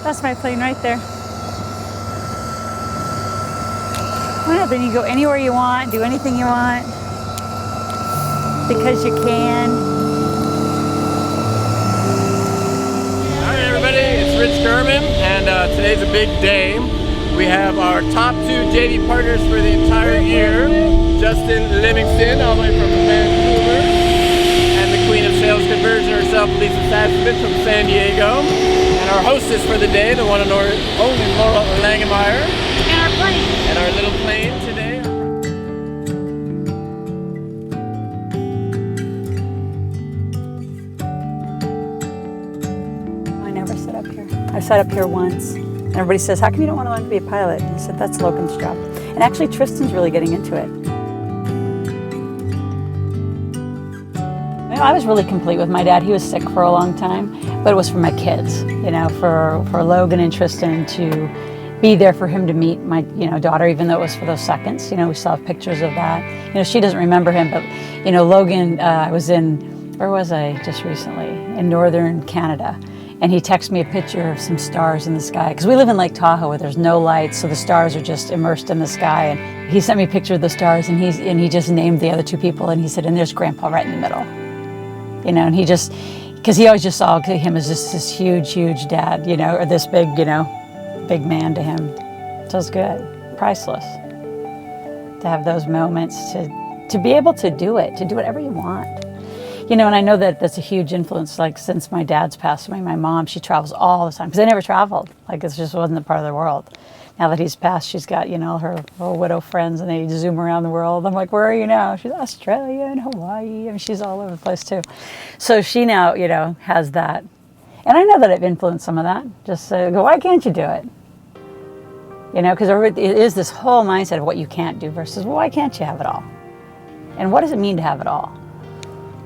That's my plane right there. Well, then you go anywhere you want, do anything you want, because you can. Hi everybody, it's Rich German, and today's a big day. We have our top 2 JV partners for the entire year, Justin Livingston, all the way from Vancouver, and the queen of sales conversion herself, Lisa Sassovitz from San Diego, and our hostess for the day, the one and only Loral Langemeyer, And our plane. and our little plane today. I never sit up here. I sat up here once. And everybody says, how come you don't want to learn to be a pilot? And I said, that's Logan's job. And actually, Tristan's really getting into it. You know, I was really complete with my dad. He was sick for a long time, but it was for my kids, you know, for Logan and Tristan to be there for him to meet my, daughter, even though it was for those seconds. You know, we still have pictures of that. You know, she doesn't remember him, but, Logan, I was where was I just recently? In northern Canada. And he texted me a picture of some stars in the sky, because we live in Lake Tahoe where there's no lights, so the stars are just immersed in the sky. And he sent me a picture of the stars, and he just named the other 2 people, and he said, and there's Grandpa right in the middle. You know, and he just, because he always just saw him as just this huge, huge dad, or this big, big man to him. So it's good, priceless, to have those moments, to be able to do whatever you want. And I know that that's a huge influence, like since my dad's passed away, my mom, she travels all the time, because I never traveled. Like, it just wasn't a part of the world. Now that he's passed, she's got, her widow friends, and they zoom around the world. I'm like, where are you now? She's Australia and Hawaii. I mean, she's all over the place too. So she now, has that. And I know that I've influenced some of that. Just go, why can't you do it? Because it is this whole mindset of what you can't do versus, well, why can't you have it all? And what does it mean to have it all?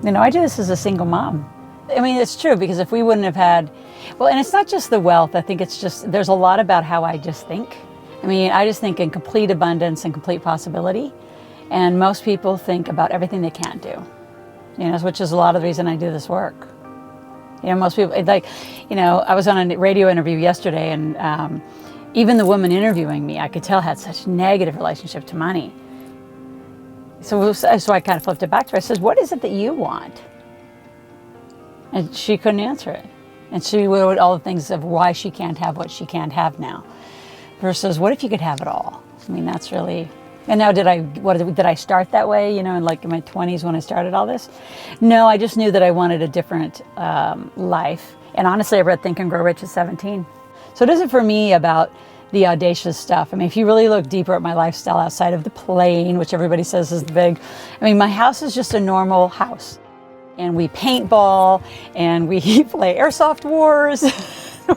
I do this as a single mom. I mean, it's true, because if we wouldn't have had, and it's not just the wealth. I think it's just, there's a lot about how I just think. I mean, I just think in complete abundance and complete possibility. And most people think about everything they can't do, which is a lot of the reason I do this work. Most people, I was on a radio interview yesterday, and even the woman interviewing me, I could tell had such negative relationship to money. So I kind of flipped it back to her. I said, what is it that you want? And she couldn't answer it. And she wrote all the things of why she can't have what she can't have now. Versus, what if you could have it all? I mean, that's really, and now did I start that way, in my 20s when I started all this? No, I just knew that I wanted a different life. And honestly, I read Think and Grow Rich at 17. So it isn't for me about the audacious stuff. I mean, if you really look deeper at my lifestyle outside of the plane, which everybody says is big, I mean, my house is just a normal house. And we paintball, and we play airsoft wars.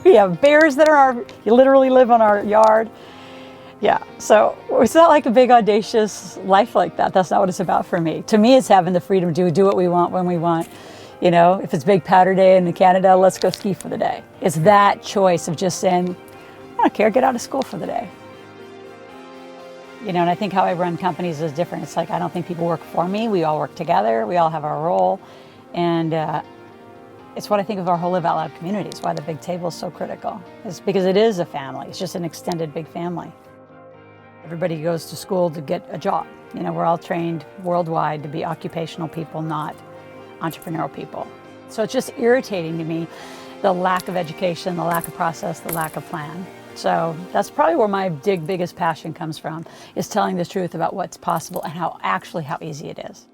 We have bears that you literally live on our yard. Yeah, so it's not like a big audacious life like that. That's not what it's about for me. To me, it's having the freedom to do what we want when we want. If it's Big Powder Day in Canada, let's go ski for the day. It's that choice of just saying, I don't care, get out of school for the day. And I think how I run companies is different. It's like, I don't think people work for me. We all work together. We all have our role. And it's what I think of our whole Live Out Loud community. It's why the big table is so critical. It's because it is a family. It's just an extended big family. Everybody goes to school to get a job. We're all trained worldwide to be occupational people, not entrepreneurial people. So it's just irritating to me, the lack of education, the lack of process, the lack of plan. So that's probably where my biggest passion comes from, is telling the truth about what's possible and how easy it is.